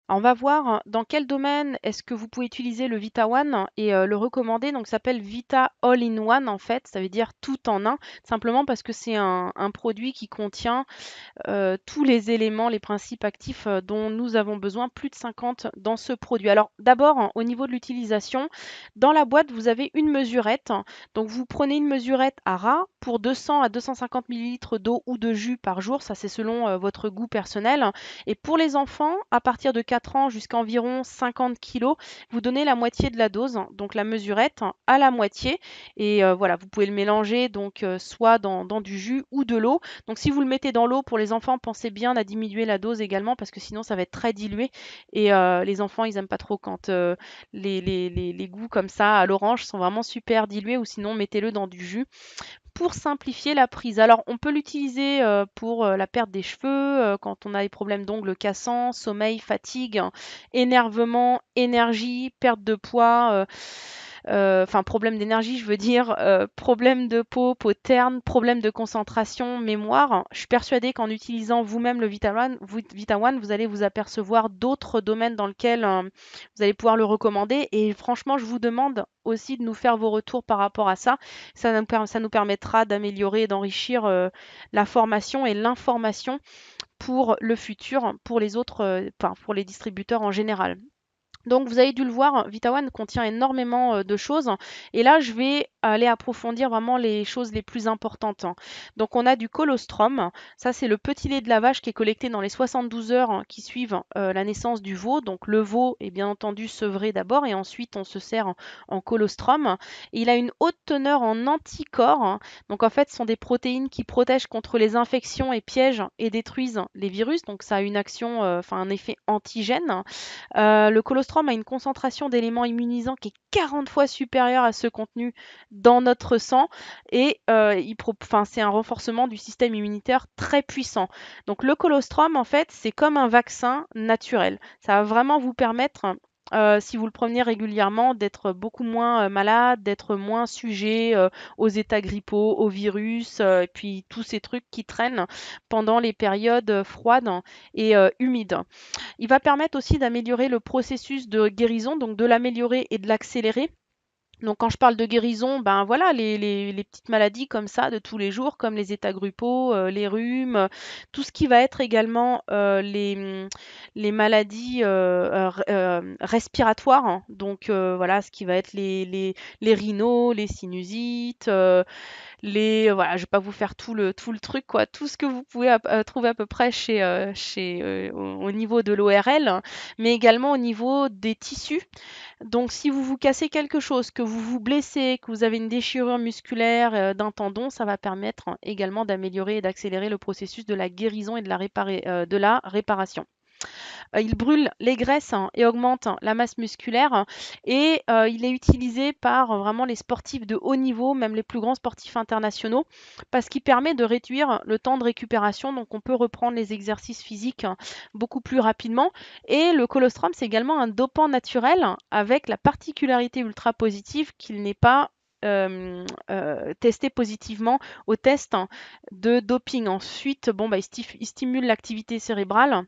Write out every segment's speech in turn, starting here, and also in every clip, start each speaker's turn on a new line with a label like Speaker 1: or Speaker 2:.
Speaker 1: Alors, on va voir dans quel domaine est-ce que vous pouvez utiliser le Vita One et le recommander. Donc, ça s'appelle Vita All in One en fait, ça veut dire tout en un, simplement parce que c'est un produit qui contient tous les éléments, les principes actifs dont nous avons besoin, plus de 50 dans ce produit. Alors d'abord, au niveau de l'utilisation, dans la boîte, vous avez une mesurette. Donc vous prenez une mesurette à ras pour 200 à 250 millilitres d'eau ou de jus par jour, ça c'est selon votre goût personnel. Et pour les enfants, à partir de 4 ans jusqu'à environ 50 kilos, vous donnez la moitié de la dose, donc la mesurette à la moitié. Et voilà, vous pouvez le mélanger donc soit dans du jus ou de l'eau. Donc si vous le mettez dans l'eau pour les enfants, pensez bien à diminuer la dose également parce que sinon ça va être très dilué et les enfants ils aiment pas trop quand les goûts comme ça à l'orange sont vraiment super dilués ou sinon mettez-le dans du jus pour simplifier la prise. Alors on peut l'utiliser pour la perte des cheveux, quand on a des problèmes d'ongles cassants, sommeil, fatigue, énervement, énergie, perte de poids. Enfin problème d'énergie, je veux dire, problème de peau, peau terne, problème de concentration, mémoire. Je suis persuadée qu'en utilisant vous-même le Vita One, vous allez vous apercevoir d'autres domaines dans lesquels vous allez pouvoir le recommander. Et franchement, je vous demande aussi de nous faire vos retours par rapport à ça. Ça nous permettra d'améliorer et d'enrichir la formation et l'information pour le futur, pour les autres, enfin pour les distributeurs en général. Donc vous avez dû le voir, Vita One contient énormément de choses et là je vais aller approfondir vraiment les choses les plus importantes. Donc on a du colostrum, ça c'est le petit lait de la vache qui est collecté dans les 72 heures qui suivent la naissance du veau. Donc le veau est bien entendu sevré d'abord et ensuite on se sert en colostrum. Et il a une haute teneur en anticorps, donc en fait ce sont des protéines qui protègent contre les infections et piègent et détruisent les virus. Donc ça a une action, enfin un effet antigène. Le colostrum a une concentration d'éléments immunisants qui est 40 fois supérieure à ce contenu dans notre sang et enfin, c'est un renforcement du système immunitaire très puissant. Donc le colostrum, en fait, c'est comme un vaccin naturel. Ça va vraiment vous permettre, si vous le prenez régulièrement, d'être beaucoup moins malade, d'être moins sujet aux états grippaux, aux virus, et puis tous ces trucs qui traînent pendant les périodes froides et humides. Il va permettre aussi d'améliorer le processus de guérison, donc de l'améliorer et de l'accélérer. Donc quand je parle de guérison, ben voilà, les petites maladies comme ça de tous les jours, comme les états grippaux, les rhumes, tout ce qui va être également les maladies respiratoires, hein. Donc voilà, ce qui va être les rhinos, les sinusites, voilà, je vais pas vous faire tout le truc quoi, tout ce que vous pouvez trouver à peu près au niveau de l'ORL, mais également au niveau des tissus. Donc si vous vous cassez quelque chose, que vous vous blessez, que vous avez une déchirure musculaire d'un tendon, ça va permettre également d'améliorer et d'accélérer le processus de la guérison et de la réparation. Il brûle les graisses et augmente la masse musculaire et il est utilisé par vraiment les sportifs de haut niveau, même les plus grands sportifs internationaux, parce qu'il permet de réduire le temps de récupération, donc on peut reprendre les exercices physiques beaucoup plus rapidement. Et le colostrum, c'est également un dopant naturel avec la particularité ultra positive qu'il n'est pas testé positivement au test de doping. Ensuite, bon, bah, il stimule l'activité cérébrale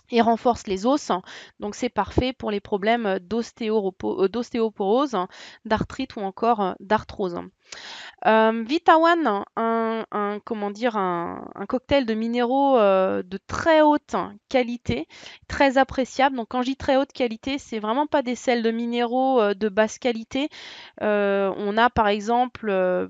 Speaker 1: et renforce les os. Donc c'est parfait pour les problèmes d'ostéoporose, d'arthrite ou encore d'arthrose. Vita One, comment dire, un cocktail de minéraux de très haute qualité, très appréciable. Donc quand je dis très haute qualité, c'est vraiment pas des sels de minéraux de basse qualité. On a par exemple,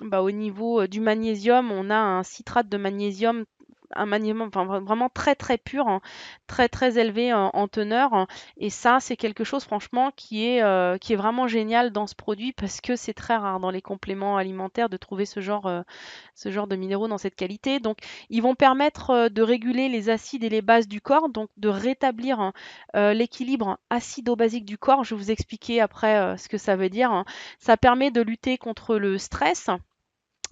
Speaker 1: bah, au niveau du magnésium, on a un citrate de magnésium, un magnésium enfin, vraiment très très pur, hein, très très élevé en teneur, hein. Et ça, c'est quelque chose franchement qui est vraiment génial dans ce produit parce que c'est très rare dans les compléments alimentaires de trouver ce genre de minéraux dans cette qualité. Donc, ils vont permettre de réguler les acides et les bases du corps, donc de rétablir l'équilibre acido-basique du corps. Je vais vous expliquer après ce que ça veut dire, hein. Ça permet de lutter contre le stress,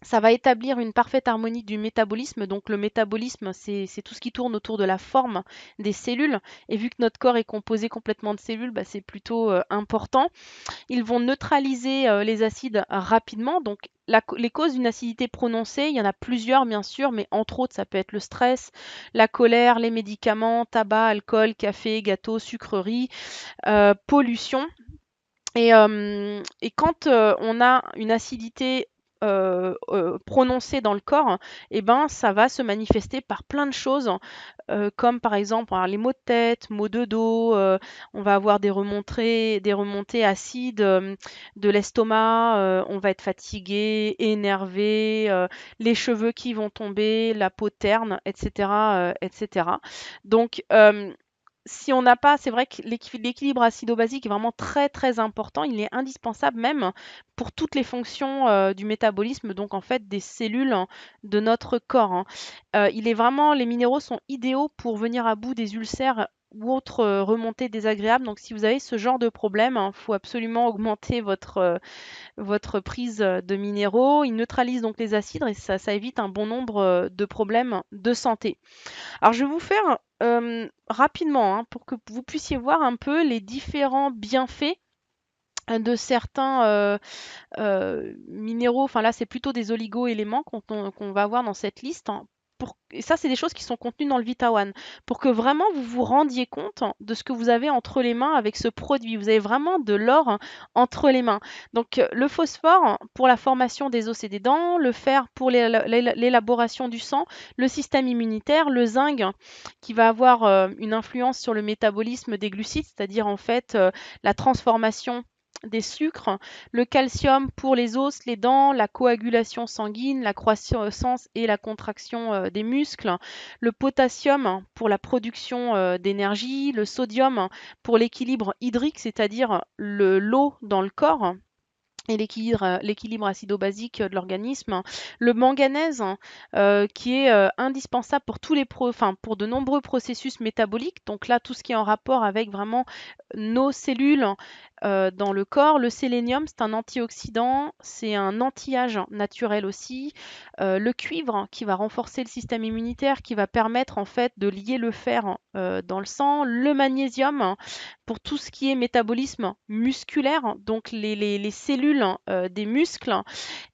Speaker 1: Ça va établir une parfaite harmonie du métabolisme. Donc le métabolisme, c'est tout ce qui tourne autour de la forme des cellules. Et vu que notre corps est composé complètement de cellules, bah, c'est plutôt important. Ils vont neutraliser les acides rapidement. Donc les causes d'une acidité prononcée, il y en a plusieurs bien sûr, mais entre autres, ça peut être le stress, la colère, les médicaments, tabac, alcool, café, gâteaux, sucreries, pollution. Et quand, on a une acidité, prononcée dans le corps, et ben, ça va se manifester par plein de choses, comme par exemple, alors les maux de tête, maux de dos, on va avoir des remontées acides, de l'estomac, on va être fatigué, énervé, les cheveux qui vont tomber, la peau terne et cetera, et cetera. Donc, si on n'a pas, c'est vrai que l'équilibre acido-basique est vraiment très très important. Il est indispensable même pour toutes les fonctions du métabolisme, donc en fait des cellules de notre corps, hein. Les minéraux sont idéaux pour venir à bout des ulcères ou autres remontées désagréables. Donc si vous avez ce genre de problème, il faut absolument augmenter votre prise de minéraux. Ils neutralisent donc les acides et ça évite un bon nombre de problèmes de santé. Alors, je vais vous faire rapidement, hein, pour que vous puissiez voir un peu les différents bienfaits de certains minéraux. Enfin là, c'est plutôt des oligo-éléments qu'on va avoir dans cette liste, hein. Et ça, c'est des choses qui sont contenues dans le VitaOne, pour que vraiment vous vous rendiez compte de ce que vous avez entre les mains avec ce produit. Vous avez vraiment de l'or, hein, entre les mains. Donc le phosphore pour la formation des os et des dents, le fer pour l'élaboration du sang, le système immunitaire, le zinc qui va avoir une influence sur le métabolisme des glucides, c'est-à-dire en fait la transformation des sucres, le calcium pour les os, les dents, la coagulation sanguine, la croissance et la contraction des muscles, le potassium pour la production d'énergie, le sodium pour l'équilibre hydrique, c'est-à-dire l'eau dans le corps et l'équilibre acido-basique de l'organisme, le manganèse qui est indispensable pour pour de nombreux processus métaboliques. Donc là, tout ce qui est en rapport avec vraiment nos cellules dans le corps. Le sélénium, c'est un antioxydant, c'est un anti-âge naturel aussi. Le cuivre qui va renforcer le système immunitaire, qui va permettre en fait de lier le fer dans le sang. Le magnésium pour tout ce qui est métabolisme musculaire, donc les cellules des muscles,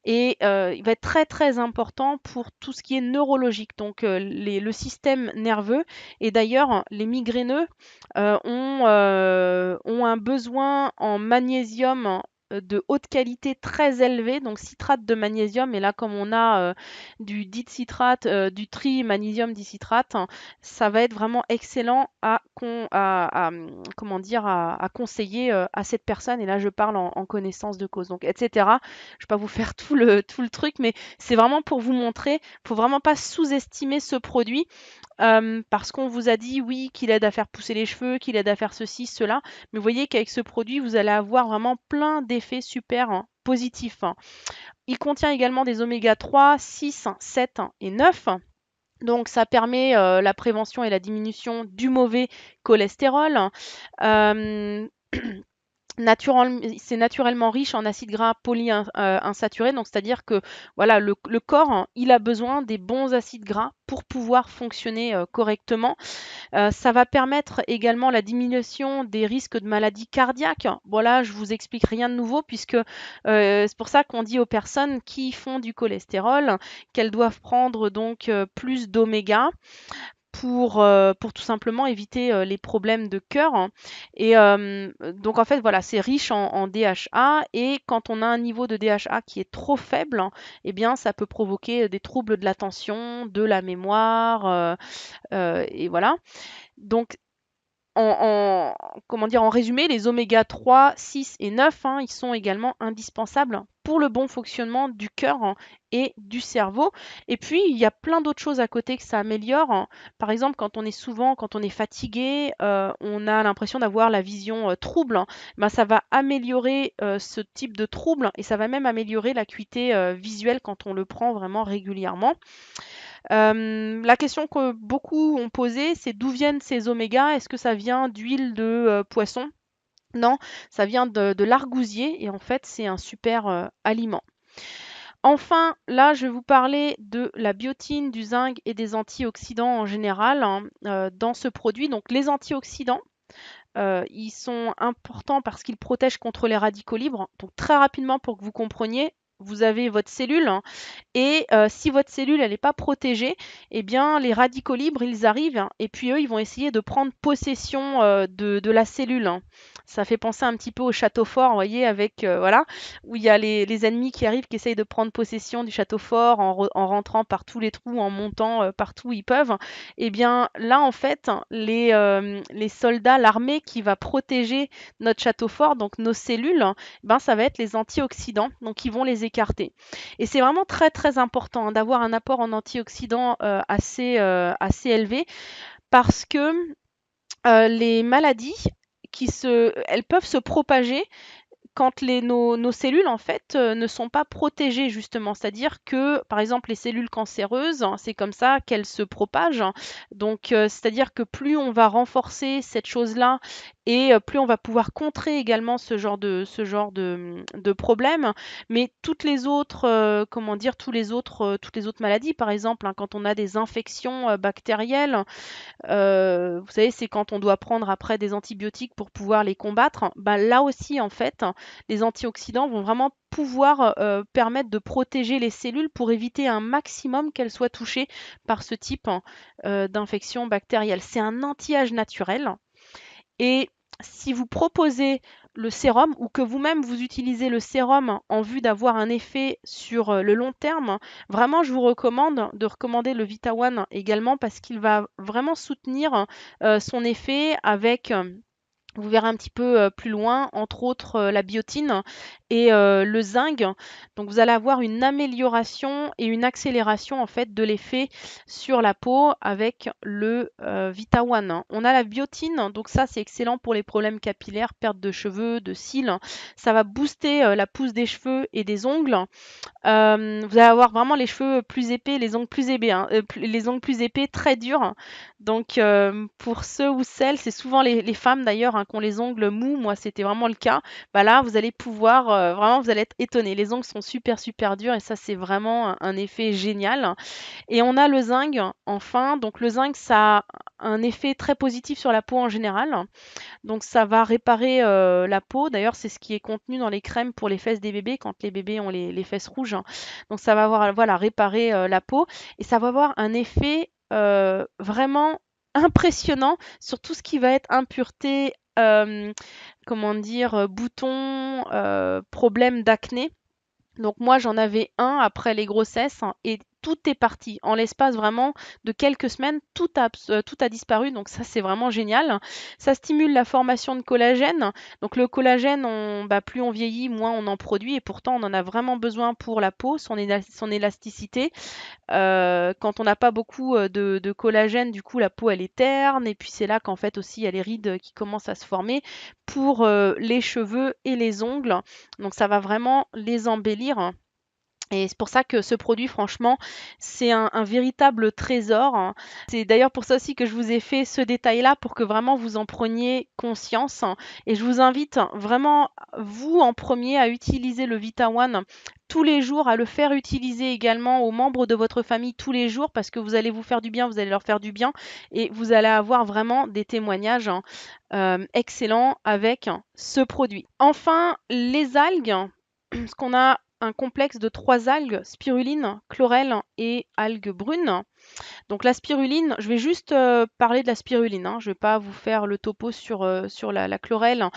Speaker 1: et il va être très très important pour tout ce qui est neurologique, donc le système nerveux. Et d'ailleurs, les migraineux ont un besoin en magnésium de haute qualité très élevé, donc citrate de magnésium. Et là, comme on a du dicitrate, du trimagnésium dicitrate, hein, ça va être vraiment excellent comment dire, à conseiller à cette personne. Et là, je parle en connaissance de cause, donc etc. Je vais pas vous faire tout le truc, mais c'est vraiment pour vous montrer. Faut vraiment pas sous-estimer ce produit parce qu'on vous a dit oui qu'il aide à faire pousser les cheveux, qu'il aide à faire ceci, cela. Mais vous voyez qu'avec ce produit, vous allez avoir vraiment plein d'effets super positifs, hein. Il contient également des oméga 3, 6, 7 et 9. Donc ça permet la prévention et la diminution du mauvais cholestérol. Euh, C'est naturellement riche en acides gras polyinsaturés, donc c'est-à-dire que voilà, le corps, hein, il a besoin des bons acides gras pour pouvoir fonctionner correctement. Ça va permettre également la diminution des risques de maladies cardiaques. Voilà, je vous explique rien de nouveau puisque c'est pour ça qu'on dit aux personnes qui font du cholestérol qu'elles doivent prendre donc plus d'oméga pour tout simplement éviter les problèmes de cœur, hein. Et donc en fait, voilà, c'est riche en DHA et quand on a un niveau de DHA qui est trop faible, eh bien ça peut provoquer des troubles de l'attention, de la mémoire, et voilà. Donc comment dire, en résumé, les oméga 3, 6 et 9, hein, ils sont également indispensables pour le bon fonctionnement du cœur, hein, et du cerveau. Et puis, il y a plein d'autres choses à côté que ça améliore, hein. Par exemple, quand on est fatigué, on a l'impression d'avoir la vision trouble, hein. Ben, ça va améliorer ce type de trouble et ça va même améliorer l'acuité visuelle quand on le prend vraiment régulièrement. La question que beaucoup ont posée, c'est d'où viennent ces omégas? Est-ce que ça vient d'huile de poisson? Non, ça vient de l'argousier et en fait, c'est un super aliment. Enfin, là, je vais vous parler de la biotine, du zinc et des antioxydants en général hein, dans ce produit. Donc les antioxydants, ils sont importants parce qu'ils protègent contre les radicaux libres. Donc très rapidement, pour que vous compreniez, vous avez votre cellule hein, et si votre cellule elle n'est pas protégée, eh bien les radicaux libres ils arrivent hein, et puis eux ils vont essayer de prendre possession de la cellule. Hein. Ça fait penser un petit peu au château fort, vous voyez, avec voilà, où il y a les ennemis qui arrivent, qui essayent de prendre possession du château fort en rentrant par tous les trous, en montant partout où ils peuvent. Eh bien là en fait, les soldats, l'armée qui va protéger notre château fort, donc nos cellules, ben ça va être les antioxydants, donc ils vont les écarter. Et c'est vraiment très très important hein, d'avoir un apport en antioxydants assez élevé parce que les maladies elles peuvent se propager quand nos cellules en fait ne sont pas protégées justement, c'est-à-dire que par exemple les cellules cancéreuses, hein, c'est comme ça qu'elles se propagent. Donc c'est-à-dire que plus on va renforcer cette chose-là et plus on va pouvoir contrer également ce genre de problème. Mais toutes les autres, comment dire, toutes les autres maladies, par exemple, hein, quand on a des infections bactérielles, vous savez, c'est quand on doit prendre après des antibiotiques pour pouvoir les combattre. Bah, là aussi, en fait, les antioxydants vont vraiment pouvoir permettre de protéger les cellules pour éviter un maximum qu'elles soient touchées par ce type d'infection bactérielle. C'est un anti-âge naturel. Et si vous proposez le sérum ou que vous-même vous utilisez le sérum en vue d'avoir un effet sur le long terme, vraiment je vous recommande de recommander le Vita One également parce qu'il va vraiment soutenir son effet avec vous verrez un petit peu plus loin, entre autres la biotine et le zinc. Donc vous allez avoir une amélioration et une accélération en fait de l'effet sur la peau avec le Vita One. Hein. On a la biotine, donc ça c'est excellent pour les problèmes capillaires, perte de cheveux, de cils. Ça va booster la pousse des cheveux et des ongles. Vous allez avoir vraiment les cheveux plus épais, les ongles plus épais, hein, les ongles plus épais, très durs. Donc pour ceux ou celles, c'est souvent les femmes d'ailleurs hein, qui ont les ongles mous. Moi, c'était vraiment le cas. Bah là, vous allez pouvoir vraiment, vous allez être étonnés. Les ongles sont super super durs et ça, c'est vraiment un effet génial. Et on a le zinc, enfin. Donc le zinc, ça a un effet très positif sur la peau en général. Donc ça va réparer la peau. D'ailleurs, c'est ce qui est contenu dans les crèmes pour les fesses des bébés quand les bébés ont les fesses rouges. Hein. Donc ça va avoir, voilà, réparer la peau et ça va avoir un effet vraiment impressionnant sur tout ce qui va être impureté, comment dire, boutons, problèmes d'acné. Donc moi, j'en avais un après les grossesses hein, et tout est parti. En l'espace vraiment de quelques semaines, tout a disparu. Donc ça, c'est vraiment génial. Ça stimule la formation de collagène. Donc le collagène, plus on vieillit, moins on en produit. Et pourtant, on en a vraiment besoin pour la peau, son élasticité. Quand on n'a pas beaucoup de collagène, du coup, la peau, elle est terne. Et puis c'est là qu'en fait aussi, il y a les rides qui commencent à se former pour les cheveux et les ongles. Donc ça va vraiment les embellir. Et c'est pour ça que ce produit, franchement, c'est un véritable trésor. Hein. C'est d'ailleurs pour ça aussi que je vous ai fait ce détail-là, pour que vraiment vous en preniez conscience. Hein. Et je vous invite vraiment, vous en premier, à utiliser le Vita One tous les jours, à le faire utiliser également aux membres de votre famille tous les jours, parce que vous allez vous faire du bien, vous allez leur faire du bien, et vous allez avoir vraiment des témoignages hein, excellents avec ce produit. Enfin, les algues, parce qu'on a un complexe de 3 algues, spiruline, chlorelle et algues brunes. Donc la spiruline, je vais juste parler de la spiruline, hein. Je ne vais pas vous faire le topo sur la chlorelle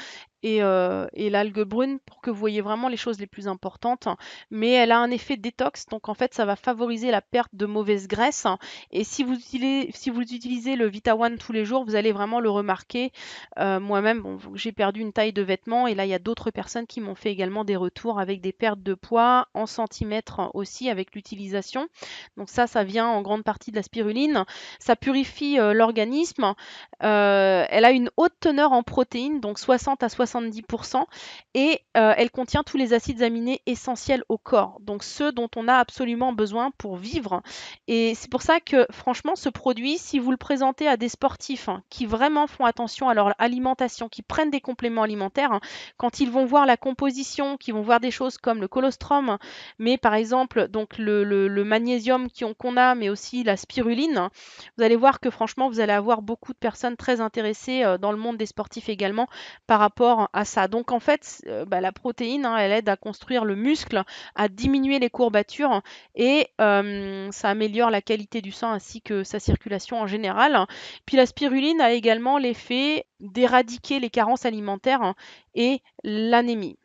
Speaker 1: et l'algue brune pour que vous voyez vraiment les choses les plus importantes. Mais elle a un effet détox, donc en fait ça va favoriser la perte de mauvaise graisse. Et si vous utilisez le Vita One tous les jours, vous allez vraiment le remarquer. Moi-même, bon, j'ai perdu une taille de vêtements et là il y a d'autres personnes qui m'ont fait également des retours avec des pertes de poids en centimètres aussi avec l'utilisation. Donc ça vient en grande partie partie de la spiruline. Ça purifie l'organisme. Elle a une haute teneur en protéines, donc 60 à 70%, et elle contient tous les acides aminés essentiels au corps, donc ceux dont on a absolument besoin pour vivre. Et c'est pour ça que franchement, ce produit, si vous le présentez à des sportifs qui vraiment font attention à leur alimentation, qui prennent des compléments alimentaires, quand ils vont voir la composition, qui vont voir des choses comme le colostrum, mais par exemple donc le magnésium qu'on a, mais aussi la spiruline, vous allez voir que franchement, vous allez avoir beaucoup de personnes très intéressées dans le monde des sportifs également par rapport à ça. Donc en fait, la protéine, elle aide à construire le muscle, à diminuer les courbatures et ça améliore la qualité du sang ainsi que sa circulation en général. Puis la spiruline a également l'effet d'éradiquer les carences alimentaires et l'anémie.